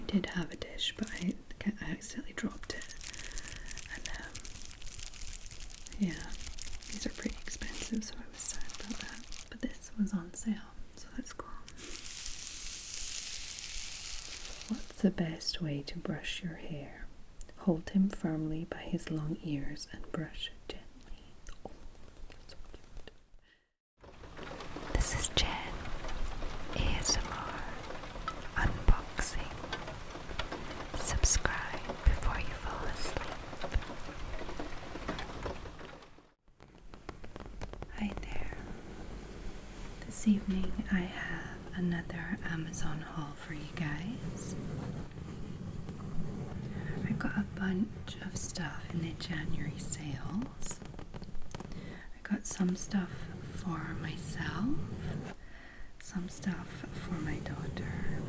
did have a dish, but I accidentally dropped it. And yeah, these are pretty expensive, so I was sad about that. But this was on sale, so that's cool. What's the best way to brush your hair? Hold him firmly by his long ears and brush gently. Oh, that's so cute. This is Jen. ASMR unboxing. Subscribe before you fall asleep. Hi there. This evening I have another Amazon haul for you guys. I got a bunch of stuff in the January sales. I got some stuff for myself, some stuff for my daughter,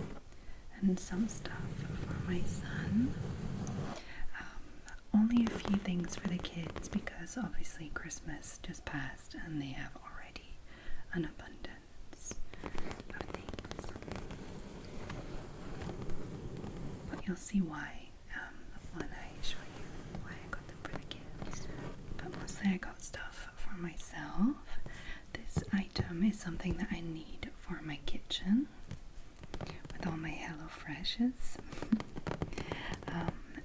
and some stuff for my son. Only a few things for the kids because obviously Christmas just passed and they have already an abundance of things. But you'll see why when I show you why I got them for the kids. But mostly I got stuff for myself. This item is something that I need for my kitchen with all my HelloFreshes.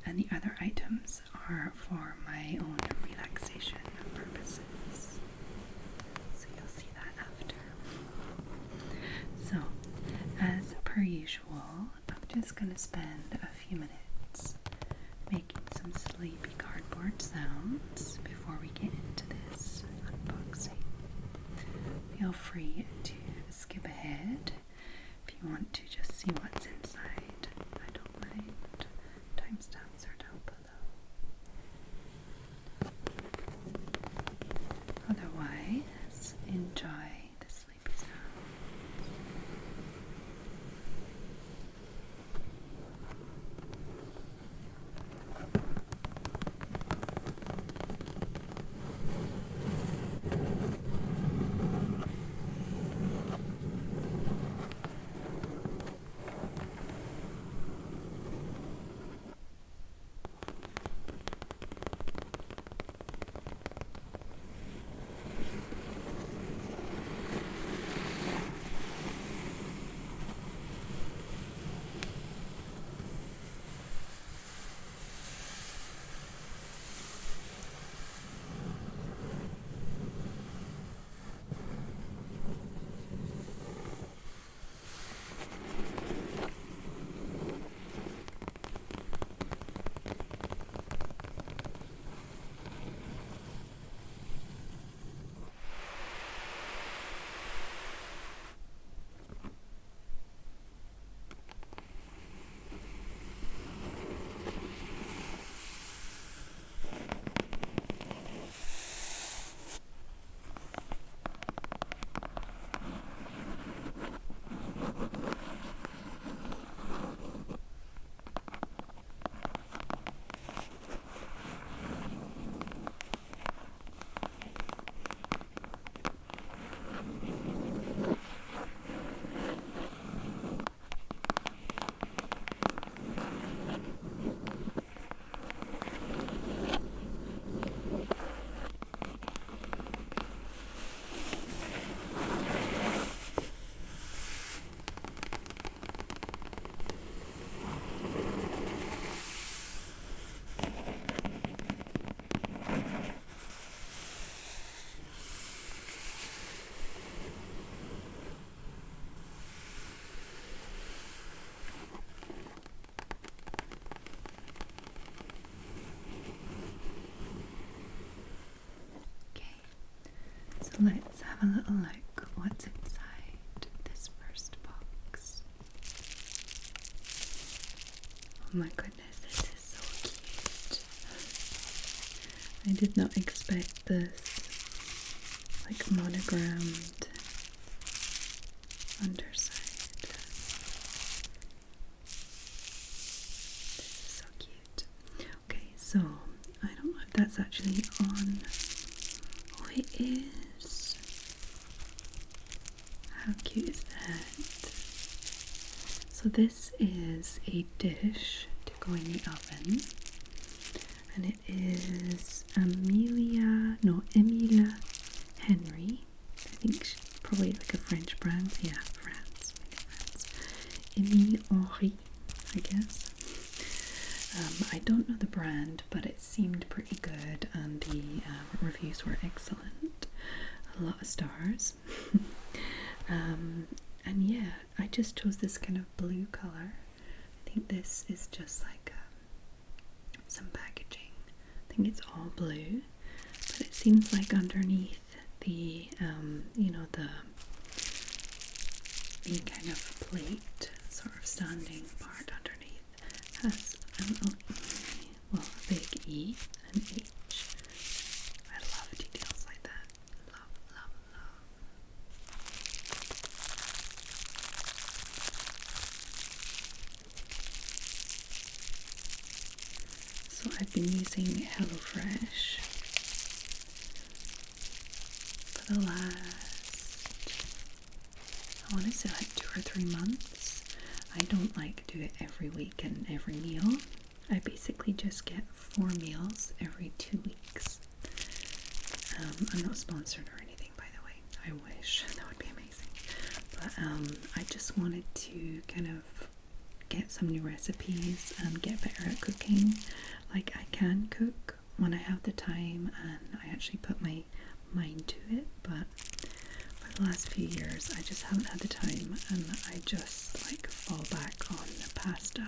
And the other items are for my own relaxation purposes. So you'll see that after. So, as per usual, I'm just going to spend a few minutes making some sleepy cardboard sounds before we get into this unboxing. Feel free to skip ahead if you want to just see what's inside. I don't mind. Timestamps are down below. Otherwise, enjoy the sleepy sounds. So let's have a little look what's inside this first box. Oh my goodness, this is so cute. I did not expect this like monogrammed underside. This is so cute. Okay, so I don't know if that's actually on. Oh, it is. How cute is that? So this is a dish to go in the oven, and it is Emile Henry. I think probably like a French brand. Yeah, France. Emile Henry, I guess. I don't know the brand, but it seemed pretty good, and the reviews were excellent. A lot of stars. And yeah, I just chose this kind of blue color. I think this is just like some packaging. I think it's all blue, but it seems like underneath the the kind of plate, sort of standing part underneath, has a big E and an H. I love details like that. Love, love, love. So I've been using HelloFresh for the last, I want to say like 2 or 3 months. I don't like do it every week and every meal. I basically just get 4 meals every 2 weeks. I'm not sponsored or anything, by the way. I wish. That would be amazing. But I just wanted to kind of get some new recipes and get better at cooking. Like, I can cook when I have the time and I actually put my mind to it, but for the last few years I just haven't had the time, and I just like fall back on the pasta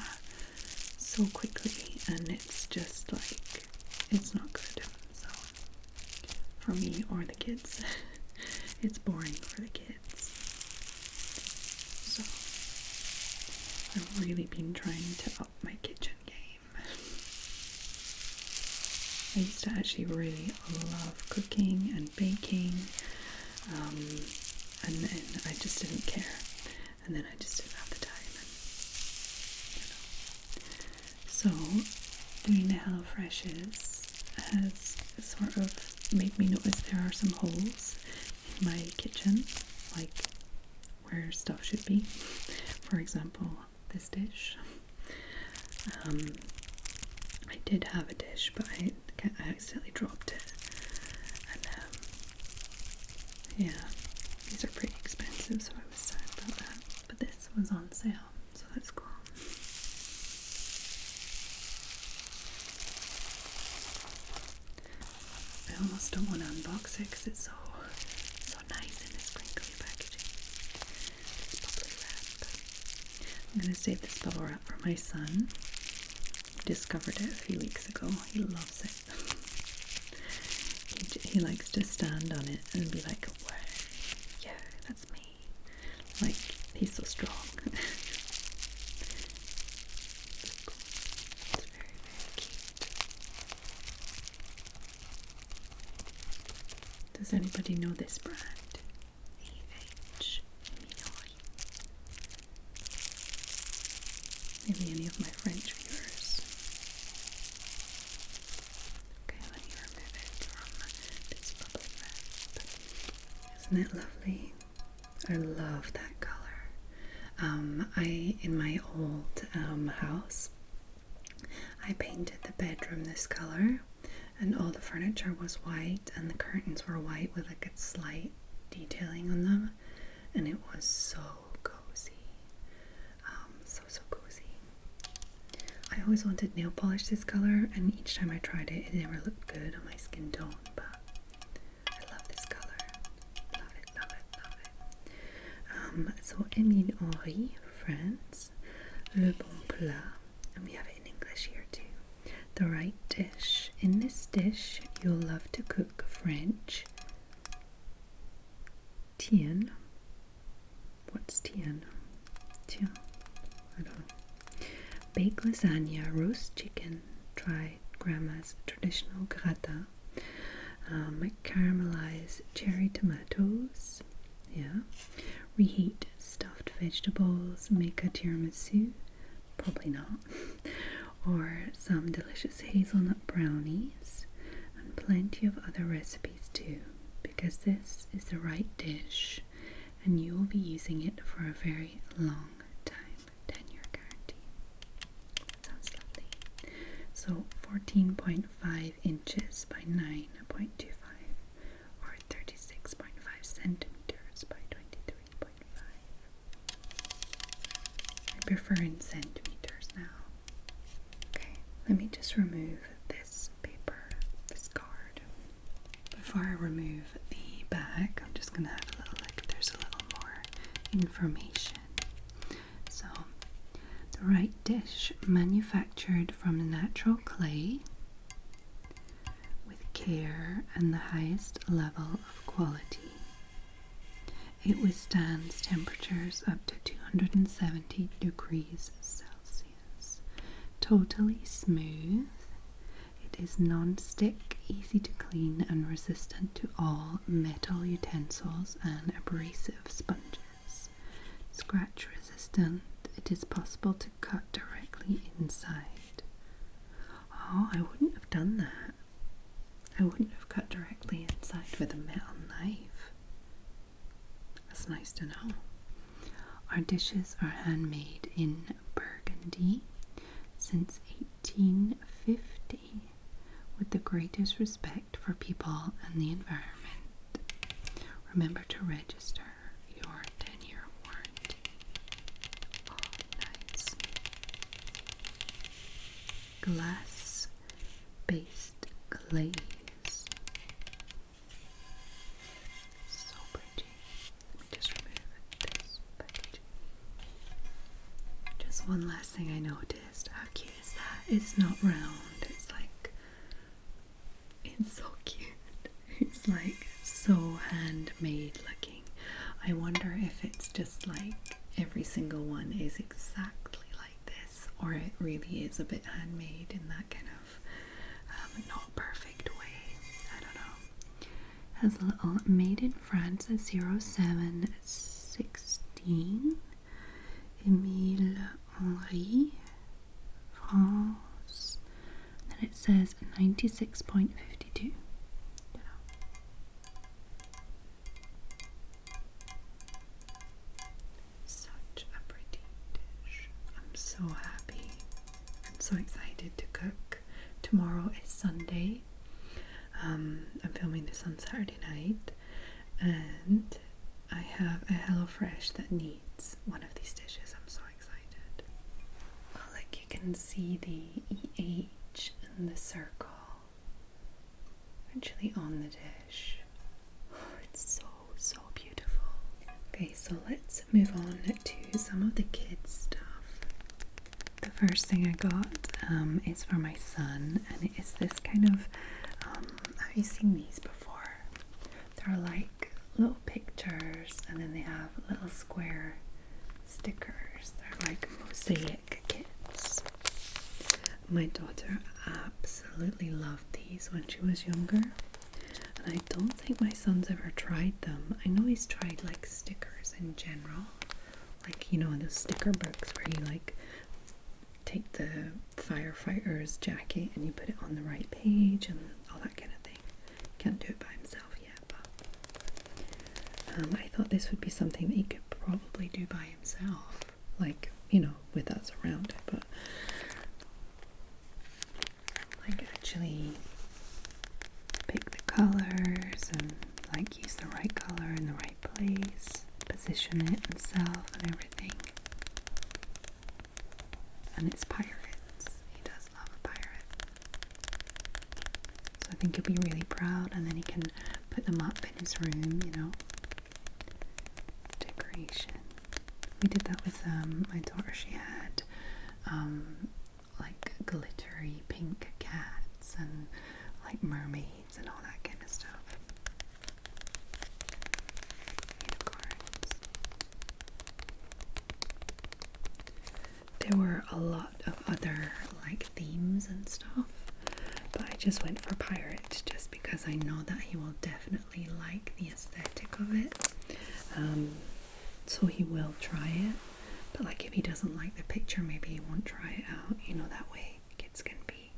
so quickly, and it's just like, it's not good. So for me or the kids, it's boring for the kids. So I've really been trying to up my kitchen game. I used to actually really love cooking and baking, and then I just didn't care, and then I just didn't have the time, and so doing the HelloFreshes has sort of made me notice there are some holes in my kitchen, like where stuff should be. For example, this dish. I did have a dish, but I accidentally dropped it, and yeah, these are pretty expensive, so I was sad about that, but this was on sale, so that's cool. I almost don't want to unbox it because it's so nice in this crinkly packaging. This bubble wrap. I'm going to save this bubble wrap for my son. Discovered it a few weeks ago. He loves it. He likes to stand on it and be like, wow, yeah, that's me. Like, he's so strong. It's very, very cute. Does anybody know this brand? Maybe any of my French viewers. Okay, let me remove it from this bubble wrap. Isn't it lovely? I love that color. In my old house, I painted the bedroom this color, and all the furniture was white, and the curtains were white with like a slight detailing on them, and it was so cozy. So cozy. I always wanted nail polish this color, and each time I tried it, it never looked good on my skin tone, but I love this color. Love it, love it, love it. So Emile Henry, France, Le Bon Plat, and we have it in English here too. The right dish. In this dish, you'll love to cook French. Tien. What's tien? Tien. I don't know. Baked lasagna, roast chicken, dried grandma's traditional gratin, caramelized cherry tomatoes, yeah, reheat stuffed vegetables, make a tiramisu, probably not, or some delicious hazelnut brownies, and plenty of other recipes too, because this is the right dish and you will be using it for a very long time, 10 So 14.5 inches by 9.25, or 36.5 centimeters by 23.5. I prefer in centimeters now. Okay, let me just remove this paper, this card. Before I remove the bag, I'm just going to have a little look if there's a little more information. So, the right dish, manufactured from natural clay with care and the highest level of quality. It withstands temperatures up to 270 degrees Celsius. Totally smooth. It is non-stick, easy to clean, and resistant to all metal utensils and abrasive sponges. Scratch resistant. It is possible to cut directly inside. Oh, I wouldn't have done that. I wouldn't have cut directly inside with a metal knife. That's nice to know. Our dishes are handmade in Burgundy since 1850 with the greatest respect for people and the environment. Remember to register your 10-year warranty. Oh, nice. Glass-based glaze. So pretty. Let me just remove this packaging. Just one last thing I noticed. How cute is that? It's not round. It's so cute. It's like so handmade looking. I wonder if it's just like every single one is exactly like this, or it really is a bit handmade in that kind of not perfect way. I don't know. Has a little made in France at 0716. Emile Henry, France. And it says 96.52. Such a pretty dish. I'm so happy. I'm so excited to cook. Tomorrow is Sunday. I'm filming this on Saturday night, and I have a HelloFresh that needs one of these dishes. I'm so excited. Oh, like you can see the EH and the circle actually on the dish. Oh, it's so beautiful. Okay, so let's move on to some of the kids stuff. The first thing I got is for my son, and it is this kind of have you seen these before? They're like little pictures, and then they have little square stickers. They're like mosaic kits. My daughter absolutely loved these when she was younger, and I don't think my son's ever tried them. I know he's tried like stickers in general, like, you know, those sticker books where you like take the firefighter's jacket and you put it on the right page and all that kind of thing. Can't do it by himself yet, but I thought this would be something that he could probably do by himself, like, you know, with us around it, but like actually pick the colors and like use the right color in the right place, position it himself and everything. And it's pirates. He does love a pirate. So I think he'll be really proud, and then he can put them up in his room, you know. Decoration. We did that with my daughter. She had like glittery pink cats and like mermaids and all that kind of stuff. Unicorns. There were a lot of other like themes and stuff, but I just went for pirate just because I know that he will definitely like the aesthetic of it. So he will try it, but like if he doesn't like the picture, maybe he won't try it out, you know, that way kids can be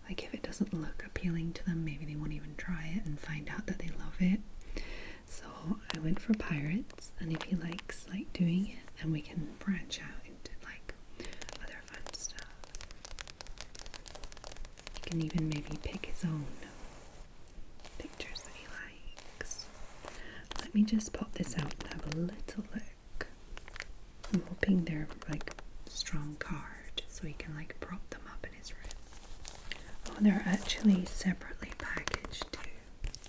like, if it doesn't look appealing to them, maybe they won't even try it and find out that they love it. So I went for pirates, and if he likes like doing it, then we can branch out into like other fun stuff. can even maybe pick his own pictures that he likes. Let me just pop this out and have a little look. I'm hoping they're like strong card so he can like prop them up in his room. Oh, they're actually separately packaged too,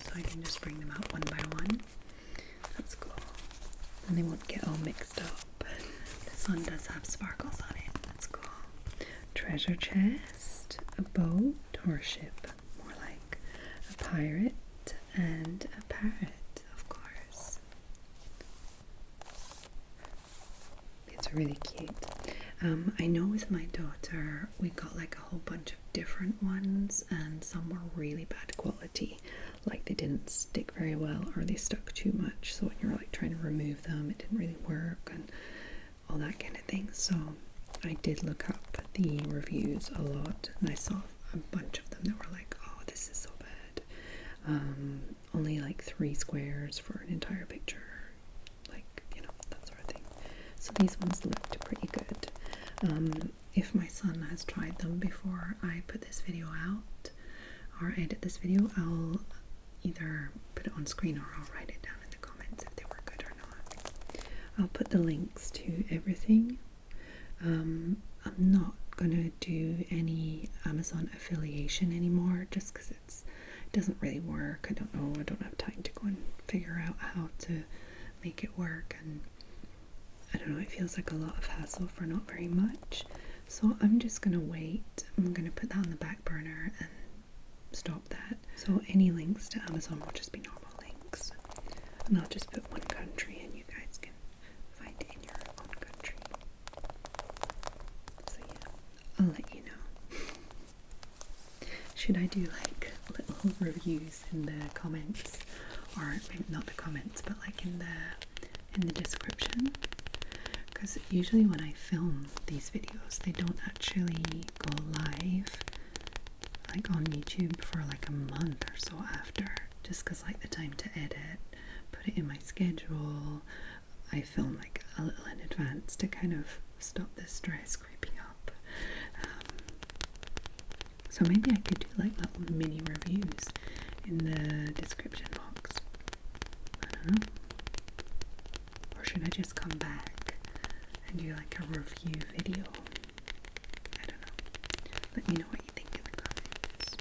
so I can just bring them out one by one. That's cool. And they won't get all mixed up. This one does have sparkles on it. That's cool. Treasure chest, a boat or a ship, more like a pirate, and a parrot, of course. These are really cute. I know with my daughter we got like a whole bunch of different ones, and some were really bad quality, like they didn't stick very well or they stuck too much, so when you're like trying to remove them it didn't really work and all that kind of thing. So I did look up the reviews a lot, and I saw a bunch of them that were like, oh, this is so bad, only like 3 squares for an entire picture, like, you know, that sort of thing. So these ones looked pretty good. If my son has tried them before I put this video out or edit this video, I'll either put it on screen or I'll write it down in the comments if they were good or not. I'll put the links to everything. I'm not gonna do any Amazon affiliation anymore just because it doesn't really work. I don't know, I don't have time to go and figure out how to make it work, and I don't know, it feels like a lot of hassle for not very much. So I'm just gonna wait. I'm gonna put that on the back burner and stop that. So any links to Amazon will just be normal links. And I'll just put one country and you guys can find it in your own country. So yeah, I'll let you know. Should I do like little reviews in the comments? Or maybe not the comments, but like in the description? Because usually when I film these videos, they don't actually go live like on YouTube for like a month or so after, just because like the time to edit, put it in my schedule, I film like a little in advance to kind of stop the stress creeping up. So maybe I could do like little mini reviews in the description box. I don't know. Or should I just come back and do like a review video? I don't know. Let me know what you think in the comments.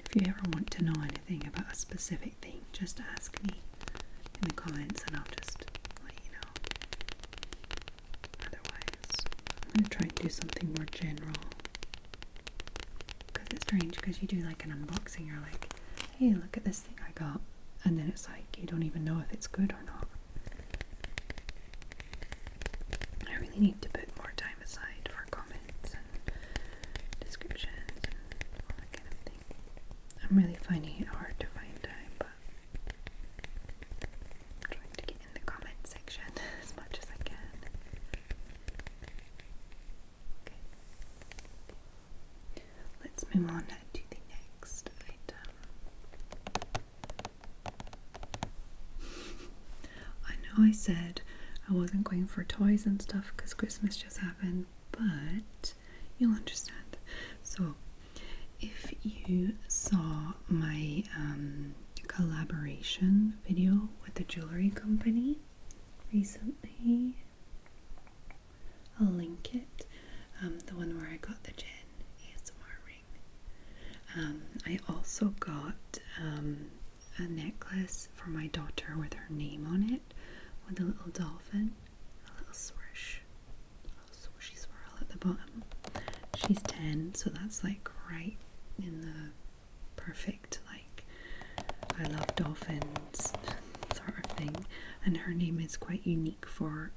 If you ever want to know anything about a specific thing, just ask me in the comments and I'll just let you know. Otherwise, I'm going to try and do something more general. Because it's strange, because you do like an unboxing, you're like, hey, look at this thing I got. And then it's like, you don't even know if it's good or not. I really need to put more time aside for comments and descriptions and all that kind of thing. I'm really finding it hard to find time, but I'm trying to get in the comment section as much as I can. Okay. Let's move on to the next item. I know I said I wasn't going for toys and stuff because Christmas just happened, but you'll understand. So if you saw my collaboration video with the jewelry company recently, I'll link it. The one where I got the Jen ASMR ring. I also got a necklace for my daughter with her name on it, with a little dolphin, a little swoosh, a little swooshy swirl at the bottom. She's 10, so that's like right in the perfect, like, I love dolphins sort of thing. And her name is quite unique for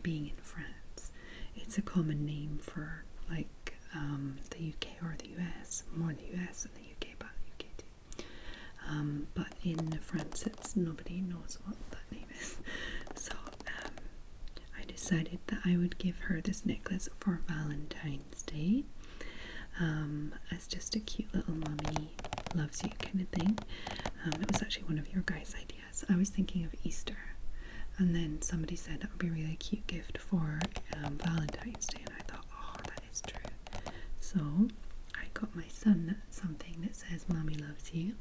being in France. It's a common name for like the UK or the US, more the US than the UK, but UK too. But in France, nobody knows what that name is. So I decided that I would give her this necklace for Valentine's Day, as just a cute little mommy loves you kind of thing. It was actually one of your guys' ideas. I was thinking of Easter, and then somebody said that would be a really cute gift for Valentine's Day, and I thought, oh, that is true. So got my son something that says Mommy loves you,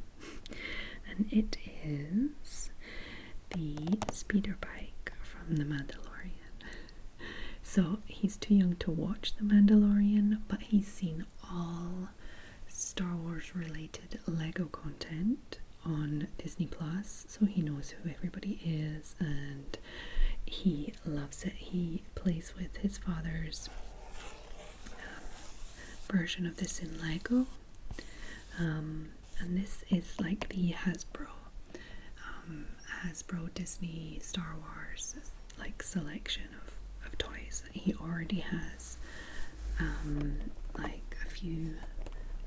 and it is the speeder bike from the Mandalorian. So he's too young to watch the Mandalorian, but he's seen all Star Wars related Lego content on Disney Plus, so he knows who everybody is and he loves it. He plays with his father's version of this in Lego, and this is like the Hasbro Disney Star Wars like selection of toys that he already has, like a few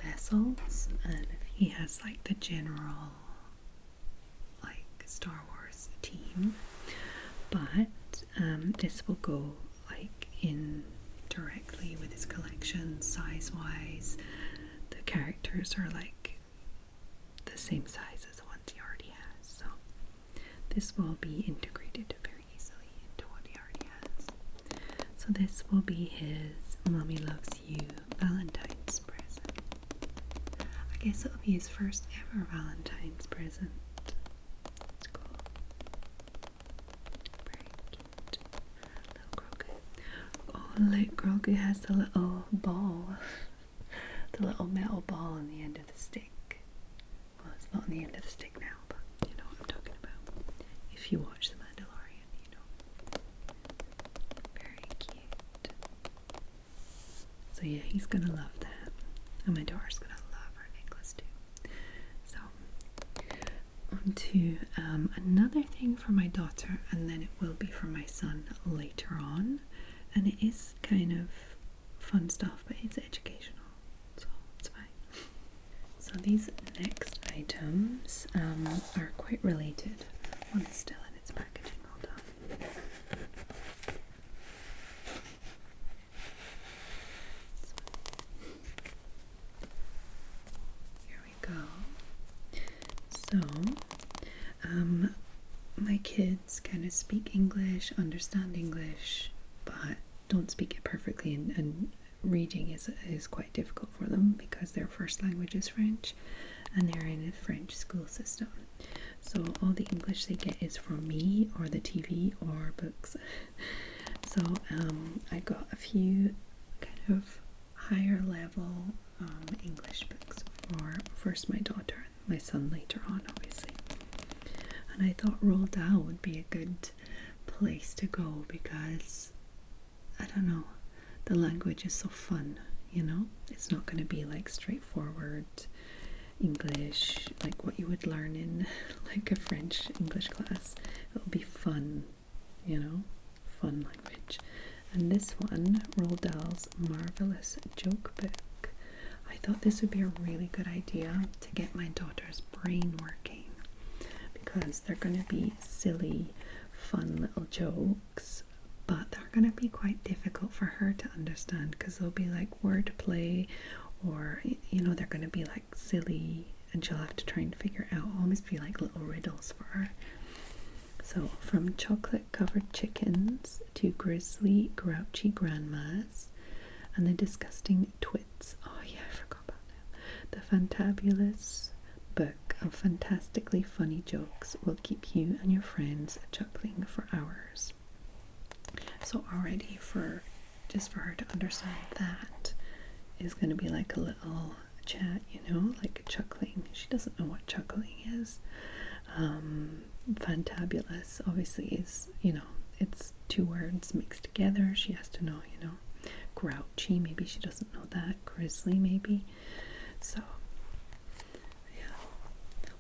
vessels, and he has like the general like Star Wars team, but this will go like in directly with his collection size wise. The characters are like the same size as the ones he already has, so this will be integrated very easily into what he already has. So this will be his Mommy Loves You Valentine's present. I guess it'll be his first ever Valentine's present. It's cool. Very cute. Little Grogu. Oh look, Grogu has the little ball. The little metal ball on the end of the stick. Well, it's not on the end of the stick now, but you know what I'm talking about. If you watch The Mandalorian, you know. Very cute. So yeah, he's gonna love that. And my daughter's gonna love her necklace too. So, on to another thing for my daughter, and then it will be for my son later on. And it is kind of fun stuff, but it's educational. So it's fine. So these next items are quite related. One is still in its packaging. Hold on. Here we go. So, my kids kind of speak English, understand English, but don't speak it perfectly, and reading is quite difficult for them because their first language is French and they're in a French school system. So all the English they get is from me or the TV or books. So I got a few kind of higher level English books for first my daughter and my son later on, obviously. And I thought Roald Dahl would be a good place to go because, I don't know, the language is so fun, you know? It's not going to be like straightforward English, like what you would learn in like a French English class. It'll be fun, you know? Fun language. And this one, Roald Dahl's Marvelous Joke Book. I thought this would be a really good idea to get my daughter's brain working, because they're going to be silly, fun little jokes, but they're going to be quite difficult for her to understand because they'll be like wordplay, or you know, they're going to be like silly and she'll have to try and figure out, almost be like little riddles for her. So from chocolate covered chickens to grizzly grouchy grandmas and the disgusting twits. Oh yeah, I forgot about them. The fantabulous book of fantastically funny jokes will keep you and your friends chuckling for hours. So already just for her to understand that is going to be like a little chat, you know, like chuckling. She doesn't know what chuckling is. Fantabulous obviously is, you know, it's two words mixed together. She has to know, you know. Grouchy, maybe she doesn't know that. Grizzly, maybe. So yeah,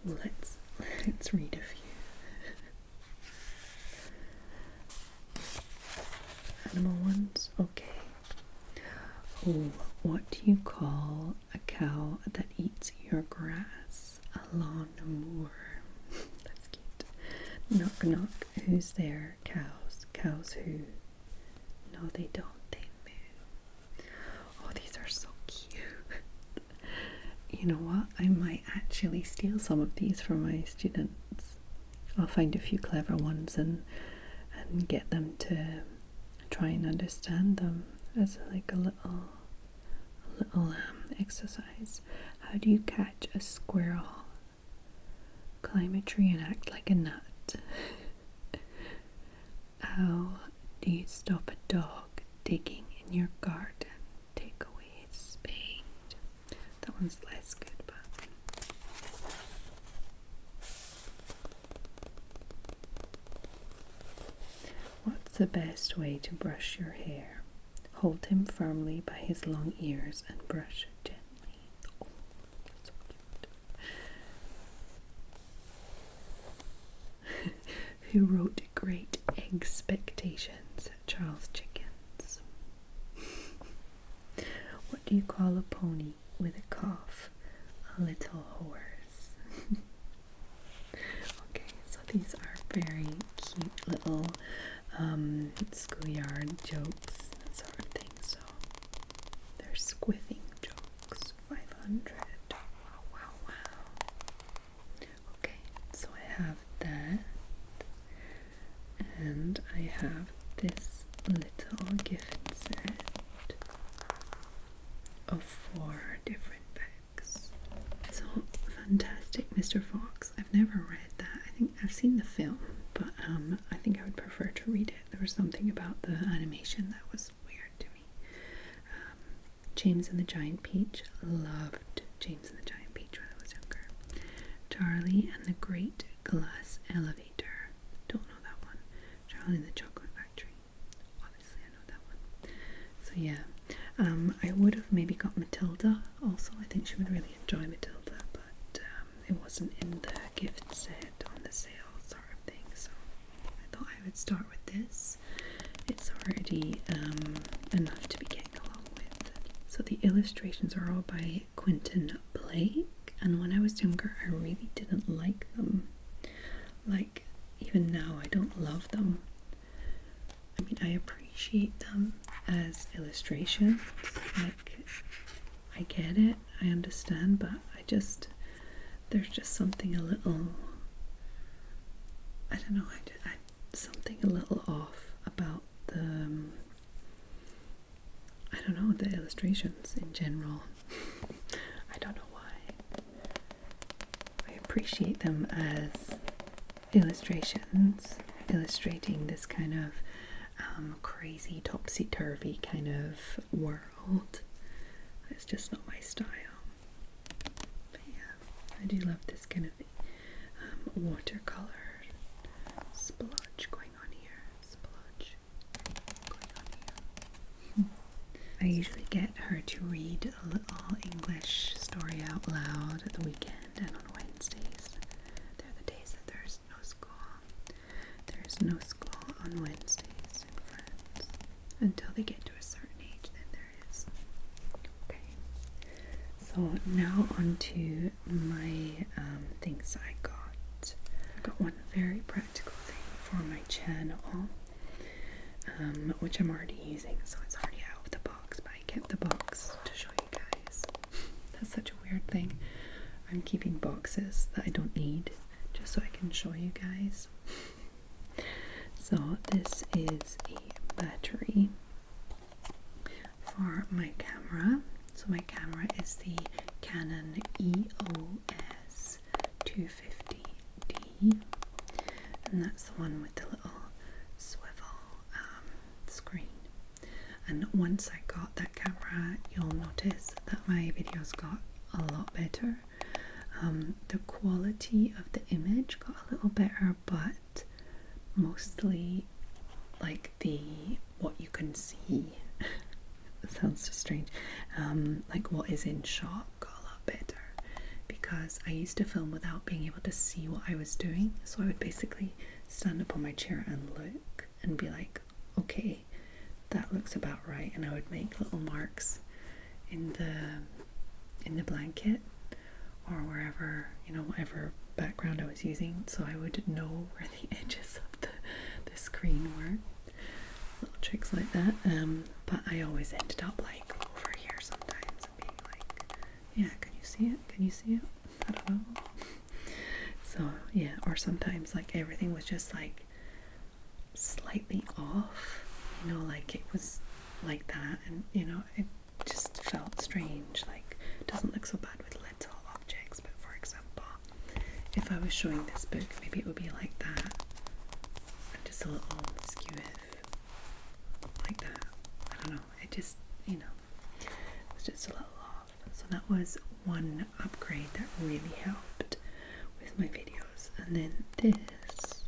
let's read a few. Animal ones, okay. Oh, what do you call a cow that eats your grass? A lawn mower. That's cute. Knock knock, who's there? Cows. Cows who? No, they don't. They moo. Oh, these are so cute. You know what? I might actually steal some of these from my students. I'll find a few clever ones and get them to try and understand them as like a little little exercise. How do you catch a squirrel? Climb a tree and act like a nut. How do you stop a dog digging in your garden? Take away his spade. That one's less good, but what's the best way to brush your hair? Hold him firmly by his long ears and brush gently. Oh, so cute. Who wrote Great Expectations? Charles Dickens. What do you call a pony with a cough? A little horse. Okay, so these are very cute little schoolyard jokes, that sort of thing. So they're squiffing jokes. 500. Wow, wow, wow. Okay, so I have that, and I have this little gift set of 4 different books. So Fantastic Mr. Fox. I've never read that. I think I've seen the film, but I think I would prefer to read it. There was something about the animation that was weird to me. James and the Giant Peach. Loved James and the Giant Peach when I was younger. Charlie and the Great Glass Elevator. Don't know that one. Charlie and the Chocolate Factory. Obviously I know that one. So yeah. I would have maybe got Matilda also. I think she would really enjoy Matilda, but it wasn't in the gift set on the sale sort of thing, so I thought I would start with this. It's already enough to be getting along with. So the illustrations are all by Quentin Blake, and when I was younger I really didn't like them. Like, even now I don't love them. I mean, I appreciate them as illustrations, like, I get it, I understand, but there's just something a little, I don't know, something a little off about the, I don't know, the illustrations in general. I don't know why. I appreciate them as illustrations, illustrating this kind of crazy topsy-turvy kind of world. It's just not my style. But yeah, I do love this kind of watercolor splodge going on here. Splodge going on here. I usually get her to read a little English story out loud at the weekend and on Wednesdays. They're the days that there's no school. There's no school on Wednesdays. Until they get to a certain age, then there is. Okay, so now on to my things I got. I got one very practical thing for my channel, which I'm already using, so it's already out of the box, but I kept the box to show you guys. That's such a weird thing. I'm keeping boxes that I don't need just so I can show you guys. So this is a battery for my camera. So my camera is the Canon EOS 250D, and that's the one with the little swivel screen. And once I got that camera, you'll notice that my videos got a lot better. The quality of the image got a little better, but mostly like what you can see. That sounds so strange. Like what is in shot got a lot better, because I used to film without being able to see what I was doing. So I would basically stand up on my chair and look and be like, okay, that looks about right, and I would make little marks in the blanket or wherever, whatever background I was using, so I would know where the edges of the screen were. Little tricks like that. But I always ended up like over here sometimes and being like, yeah, can you see it? Can you see it? I don't know. So yeah, or sometimes like everything was just like slightly off, like it was like that, and it just felt strange. Like, it doesn't look so bad with little objects, but for example, if I was showing this book, maybe it would be like that, and just a little skew like that. I don't know, it just, you know, it's just a little off. So that was one upgrade that really helped with my videos. And then this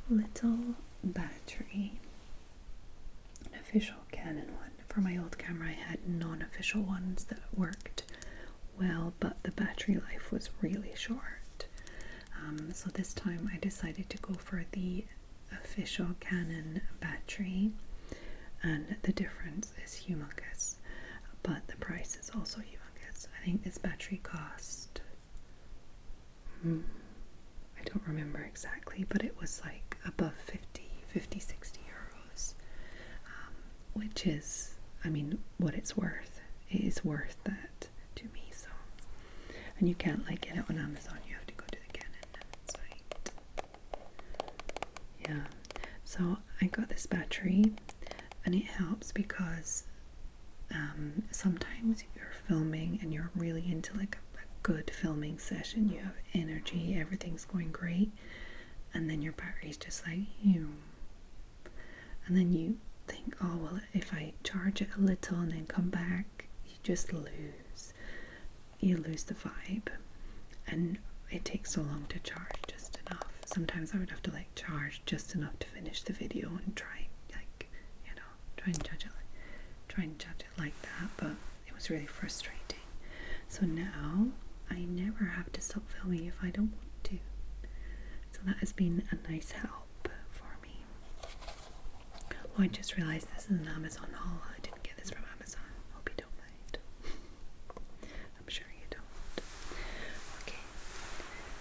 little battery, an official Canon one. For my old camera I had non-official ones that worked well, but the battery life was really short. So this time I decided to go for the official Canon battery, and the difference is humongous, but the price is also humongous. I think this battery cost, I don't remember exactly, but it was like above 60 euros, which is, I mean, what it's worth. It is worth that to me. So, and you can't like get it on Amazon, you have to go to the Canon site. Yeah, so I got this battery, and it helps because sometimes you're filming and you're really into like a good filming session, you have energy, everything's going great, and then your battery's just like, and then you think, oh well, if I charge it a little and then come back, you lose the vibe, and it takes so long to charge just enough. Sometimes I would have to like charge just enough to finish the video and try and judge it like that, but it was really frustrating. So now I never have to stop filming if I don't want to. So that has been a nice help for me. Oh, I just realized this is an Amazon haul. I didn't get this from Amazon. Hope you don't mind. I'm sure you don't. Okay,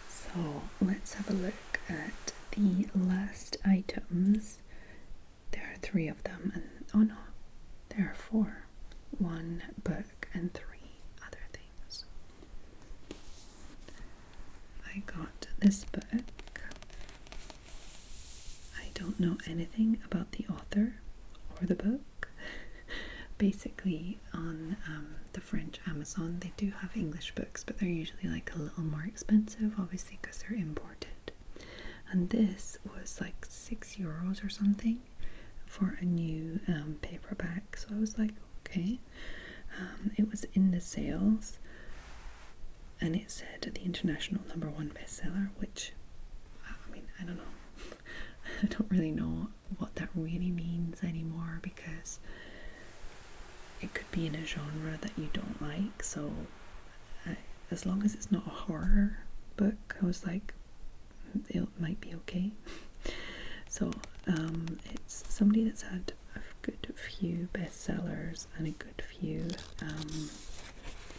so let's have a look at the last items. There are 3 of them, and oh no, there are 4. 1 book and 3 other things. I got this book. I don't know anything about the author or the book. Basically, on the French Amazon, they do have English books, but they're usually like a little more expensive, obviously, because they're imported. And this was like 6 euros or something for a new paperback. So I was like, okay. It was in the sales, and it said the international #1 bestseller, which, I mean, I don't know. I don't really know what that really means anymore, because it could be in a genre that you don't like. So as long as it's not a horror book, I was like, it might be okay. So it's somebody that's had a good few bestsellers and a good few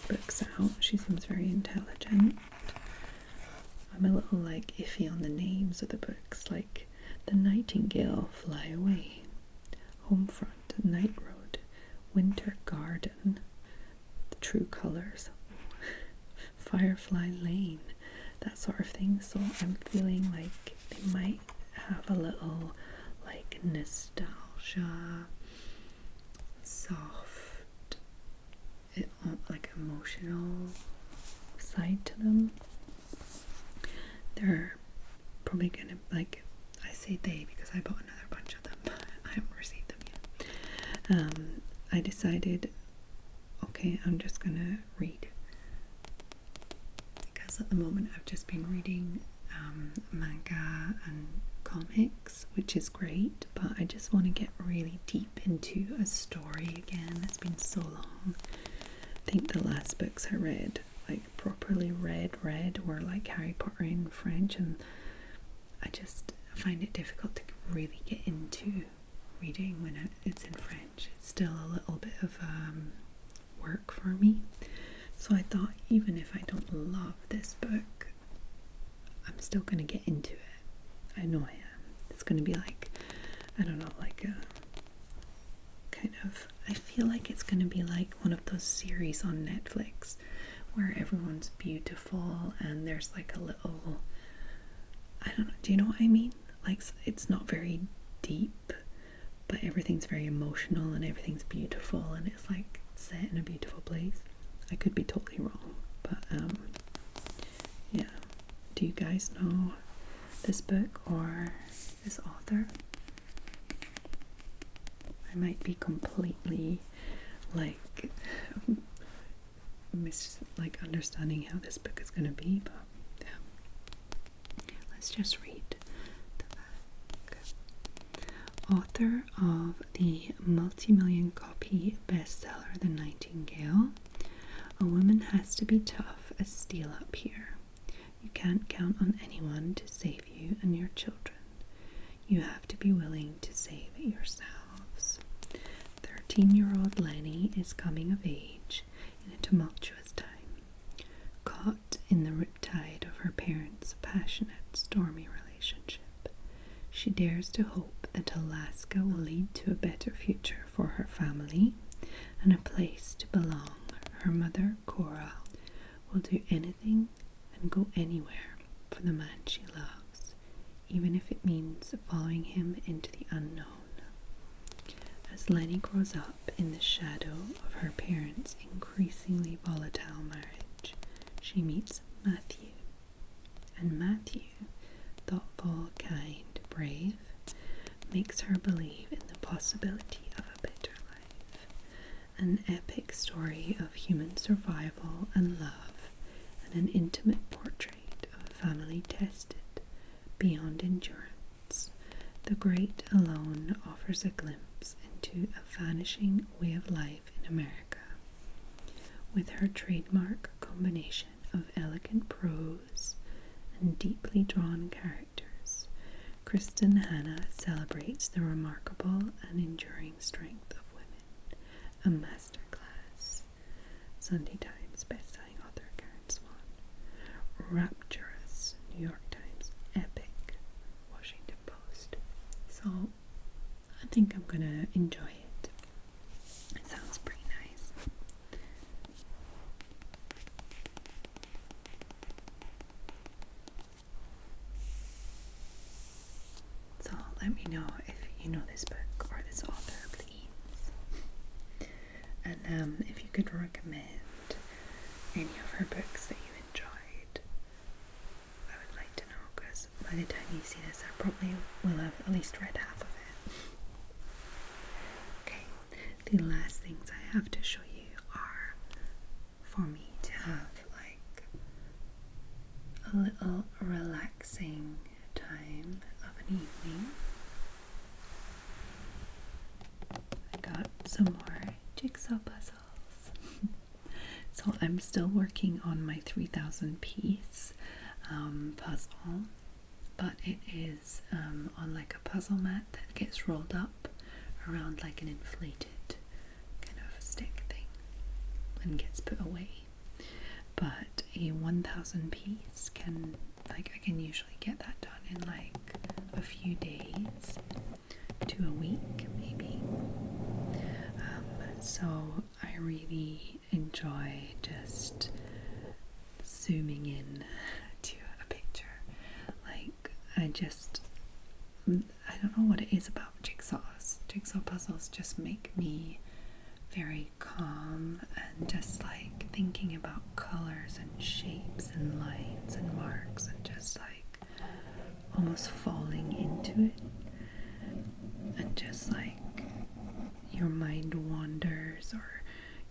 books out. She seems very intelligent. I'm a little like iffy on the names of the books, like The Nightingale, Fly Away, Homefront, Night Road, Winter Garden, The True Colours, Firefly Lane, that sort of thing. So I'm feeling like they might have a little like nostalgia, soft, like emotional side to them. They're probably gonna, like, I say they because I bought another bunch of them, but I haven't received them yet. I decided, okay, I'm just gonna read, because at the moment I've just been reading manga and comics, which is great, but I just want to get really deep into a story again. It's been so long. I think the last books I read, like properly read were like Harry Potter in French, and I just find it difficult to really get into reading when it's in French. It's still a little bit of work for me. So I thought, even if I don't love this book, I'm still going to get into it. I know I am. It's going to be like, I don't know, like a kind of, I feel like it's going to be like one of those series on Netflix where everyone's beautiful and there's like a little, I don't know, do you know what I mean? Like, it's not very deep, but everything's very emotional and everything's beautiful and it's like set in a beautiful place. I could be totally wrong, but yeah. Do you guys know this book or this author? I might be completely like understanding how this book is going to be, but yeah. Let's just read the back. Author of the multi-million copy bestseller The Nightingale, a woman has to be tough as steel up here. You can't count on anyone to save you and your children. You have to be willing to save it yourselves. 13-year-old Lenny is coming of age in a tumultuous time. Caught in the riptide of her parents' passionate, stormy relationship, she dares to hope that Alaska will lead to a better future for her family and a place to belong. Her mother, Cora, will do anything and go anywhere for the man she loves, even if it means following him into the unknown. As Lenny grows up in the shadow of her parents' increasingly volatile marriage, she meets Matthew. And Matthew, thoughtful, kind, brave, makes her believe in the possibility of a better life. An epic story of human survival and love, and an intimate portrait of a family tested beyond endurance. The Great alone offers a glimpse into a vanishing way of life in America. With her trademark combination of elegant prose and deeply drawn characters, Kristin Hanna celebrates the remarkable and enduring strength of women. A masterclass. Sunday Times bestselling author Karen Swan. Rapturous, New York Times epic, Washington Post. So I think I'm gonna enjoy it. It sounds pretty nice. So let me know if you know this book or this author, please. And if you could recommend any of her books that you enjoyed, I would like to know, because by the time you see this, I probably will have at least read half of it. Okay, the last things I have to show you are for me to have like a little relaxing time of an evening. I got some more jigsaw puzzles. So I'm still working on my 3,000 piece puzzle, but it is on like a puzzle mat that gets rolled up around like an inflated kind of stick thing and gets put away. But a 1,000 piece can, like, I can usually get that done in like a few days to a week maybe. So I really enjoy just zooming in to a picture. Like, I don't know what it is about jigsaws. Jigsaw puzzles just make me very calm and just like thinking about colors and shapes and lines and marks and just like almost falling into it, and just like your mind wanders, or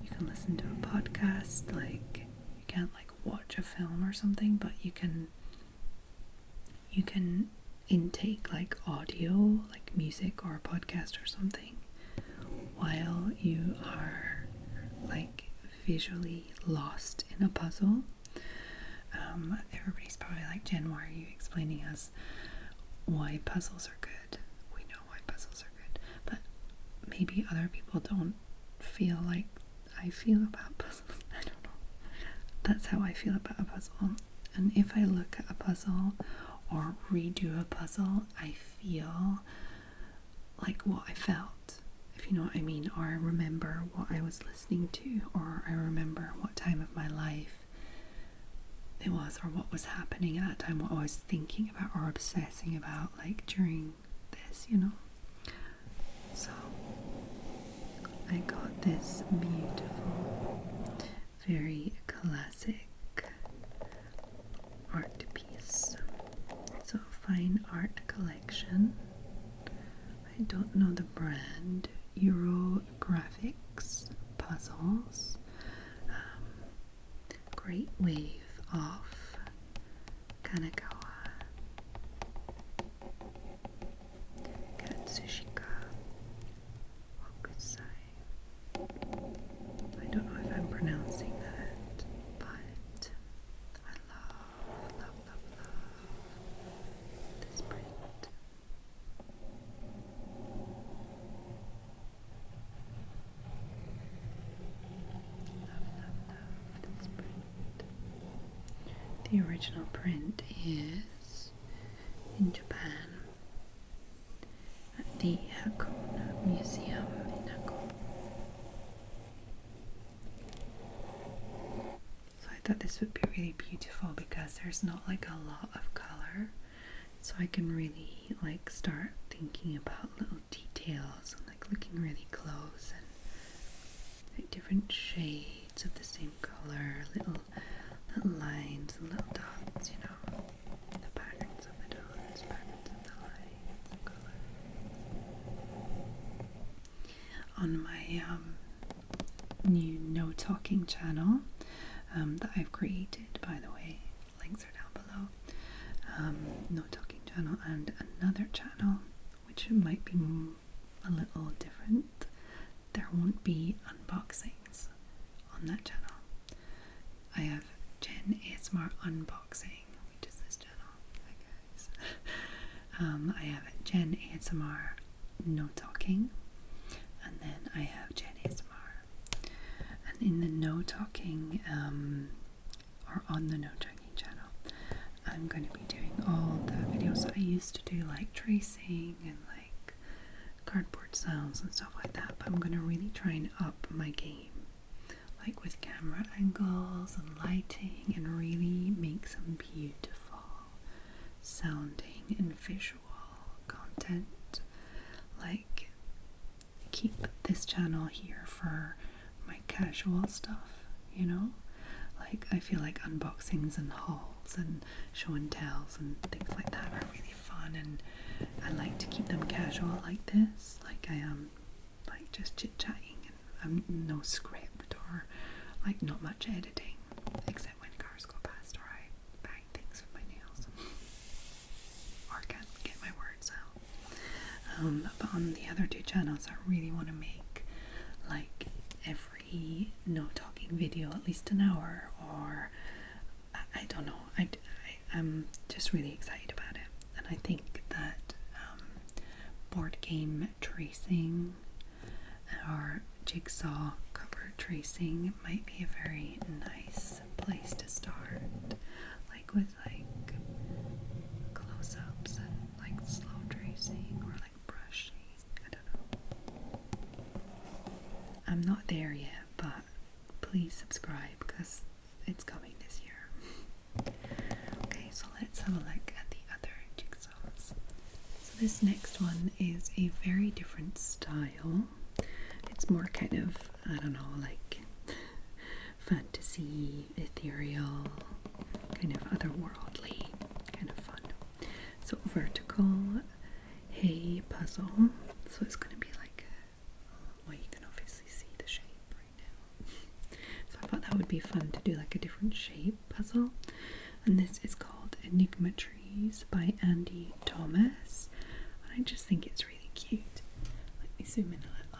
you can listen to a podcast. Like, you can't like watch a film or something, but you can intake like audio, like music or a podcast or something, while you are like visually lost in a puzzle. Everybody's probably like, Jen, why are you explaining us why puzzles are good? We know why puzzles are good, but maybe other people don't feel like I feel about puzzles. I don't know. That's how I feel about a puzzle. And if I look at a puzzle or redo a puzzle, I feel like what I felt, if you know what I mean, or I remember what I was listening to, or I remember what time of my life it was, or what was happening at that time, what I was thinking about or obsessing about, like during this, you know. So I got this beautiful, very classic art piece. So fine art collection. I don't know the brand. Euro Graphics Puzzles. Great Wave off Kanagawa. Katsushika. Hokusai. I don't know if I'm pronouncing that, but I love this print. Love this print. The original print is in Japan at the Hakone Museum in Hakone. So I thought this would be really beautiful because there's not like a lot of color, so I can really like start thinking about little details and like looking really close and like different shades of the same color, little lines and little dots, you know, the patterns of the dots, patterns of the lines, the color. On my new no talking channel that I've created, by the way, links are down below. No talking channel and another channel which might be a little different. There won't be unboxings on that channel. I have jenasmrunboxing, which is this channel. Hi guys. I have Jen ASMR no talking, and then I have Jen ASMR. And in the no talking, or on the no talking channel, I'm going to be doing all the videos that I used to do, like tracing and like cardboard sounds and stuff like that. But I'm going to really try and up my game, like with camera angles and lighting, and really make some beautiful sounding and visual content. Like, keep this channel here for my casual stuff, you know? Like, I feel like unboxings and hauls and show and tells and things like that are really fun, and I like to keep them casual like this. Like, I am like just chit-chatting, and I'm no script or like not much editing, except when cars go past or I bang things with my nails or can't get my words out. But on the other two channels, I really want to make like every no talking video at least an hour, or I don't know. I'm just really excited about it, and I think that board game tracing or jigsaw cover tracing might be a very nice place to start, like with like close-ups and like slow tracing or like brushing. I don't know. I'm not there yet, but please subscribe because it's coming this year. Okay, so let's have a look at the other jigsaws. So this next one is a very different style. It's more kind of, I don't know, like fantasy, ethereal, kind of otherworldly, kind of fun. So vertical hay puzzle. So it's going to be like, well, you can obviously see the shape right now. So I thought that would be fun to do like a different shape puzzle. And this is called Enigma Trees by Andy Thomas. And I just think it's really cute. Let me zoom in a little.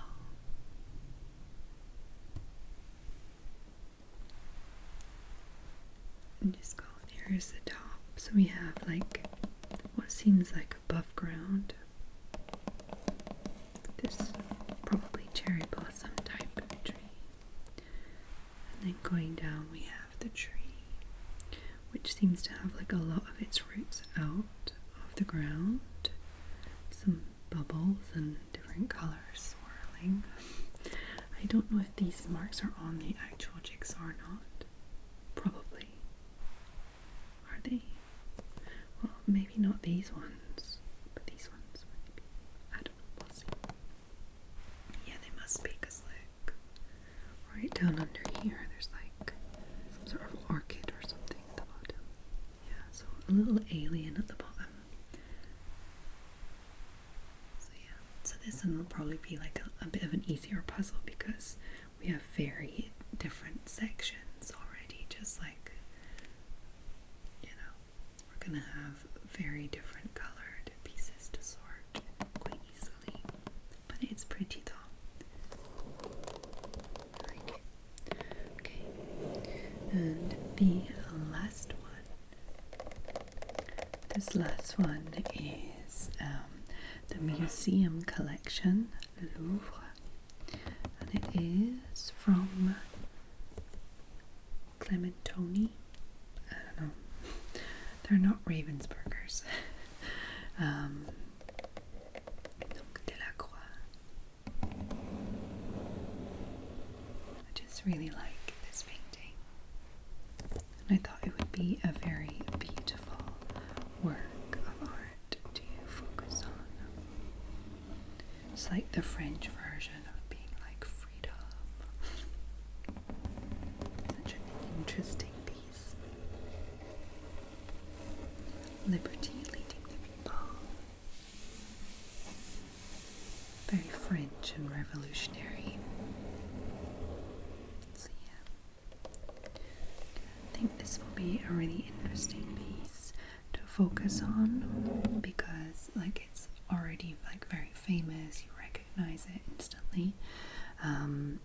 And just go, here's the top. So we have like what seems like above ground. This probably cherry blossom type of tree. And then going down we have the tree, which seems to have like a lot of its roots out of the ground. Some bubbles and different colors swirling. I don't know if these marks are on the actual jigsaw or not. Probably. Are they? Well, maybe not these ones, but these ones maybe. I don't know, we'll see. this one will probably be like a bit of an easier puzzle because we have very different sections already, just like, you know, we're gonna have very different colored pieces to sort quite easily, but it's pretty though. Okay, and the last one, this last one is the museum collection, Louvre, and it is from Clementoni. I don't know. They're not Ravensburgers. Delacroix. I just really like this painting, and I thought it would be a very beautiful work of art to focus on. It's like the French version of being like freedom. Such an interesting piece. Liberty leading the people. Very French and revolutionary. So yeah, I think this will be a really interesting piece to focus on because like it's already like very famous, you recognize it instantly, and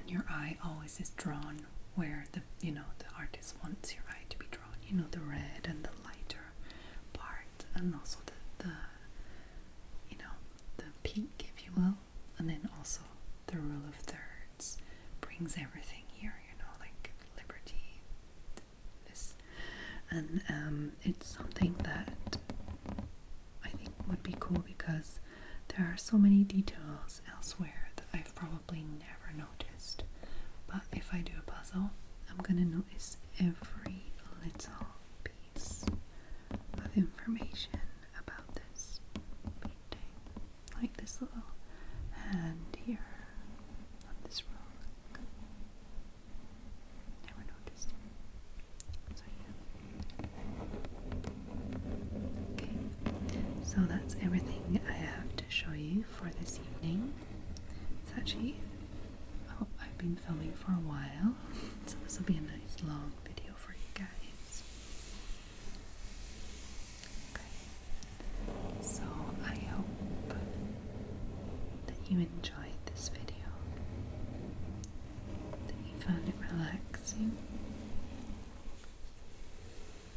your eye always is drawn where the artist wants your eye to be drawn, the red and the lighter part, and also the the pink, if you will, and then also the rule of thirds brings everything here, like liberty, this, and it's something that I think would be cool because there are so many details elsewhere that I've probably never noticed. But if I do a puzzle, I'm gonna notice every little piece of information about this painting. Like this little hand here on this rug. Never noticed it. So yeah. Okay. So that's everything I have to show you for this evening. It's actually, I've been filming for a while, so this will be a nice long video for you guys. Okay, so I hope that you enjoyed this video, that you found it relaxing,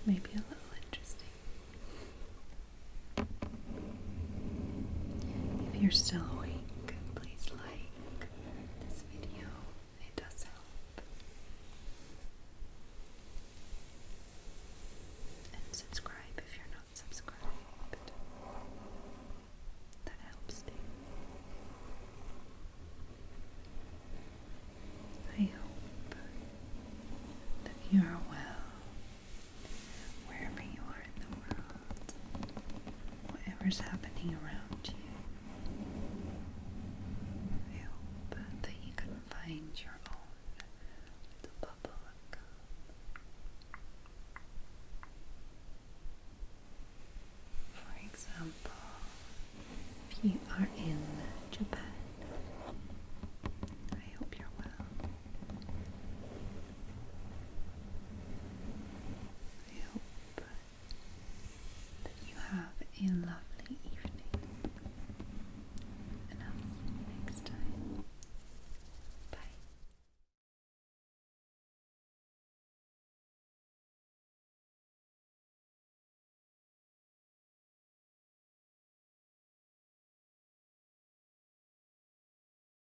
maybe a little interesting. If you're still awake, please like this video, it does help. And subscribe if you're not subscribed. That helps too. I hope that you are well wherever you are in the world, whatever's happening around you. I hope that you can find your own little bubble of calm. For example, if you are in Japan,